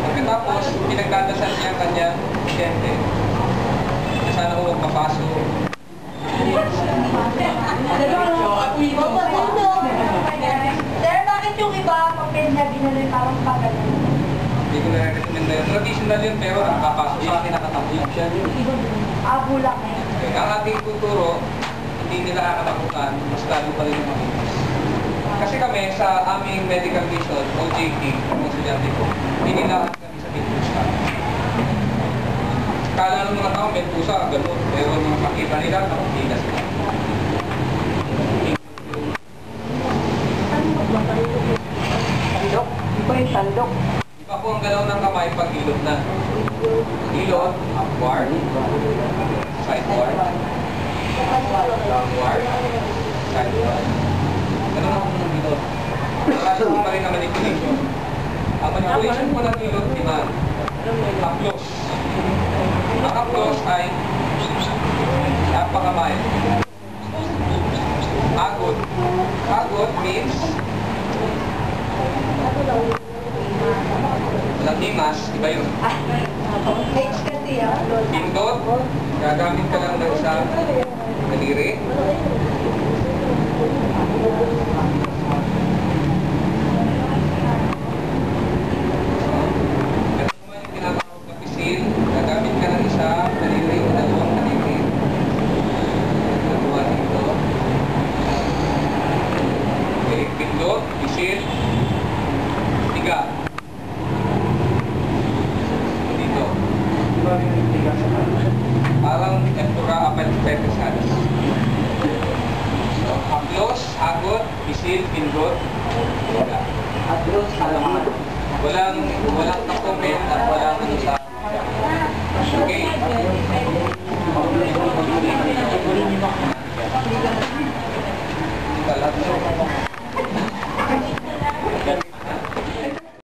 Pagkatapos, pinagdadasal niya kanya, siyempre, na sana huwag mapasok. Sir, bakit yung iba papel na ginanoy parang pagano? Hindi ko na-recommend na yun. Traditional yun, pero nakapasok sa akin, nakatapuyan siya. Abo lang eh. Ang ating tuturo, hindi nila kakatakutan, mas lalo pa rin yung makinis. Kasi kami, sa aming medical mission, OJT, ang estudyante ko, pinilahan kami sa pusa. Kala ng mga tao, may pusa, gano'n. Pero nung makita nila, nakapila sila. Tandok? Iba yung tandok. Iba po ang galaw ng kamay pag hilot na. Hilot, upward, sideward, downward, sideward. Ganun ako ng hilot. Para hindi pa rin na manipulation. Ang manipulation po ng hilot, diba? Aplos. Ang aplos ay napakamay. Agod. Agod means Latimas, iba yun. H kasi ah. Pindot, gagamit ka lang ng isang daliri. Ito naman yung tinatawag na pisil, gagamit ka ng isang daliri o dalawang daliri. Dalawa dito. Okay, pindot, pisil, tiga. Parang tempura apetisadas. So, haplos, agot, pisil, pindot, tiga. Haplos, alaman. Walang comment at walang ano sa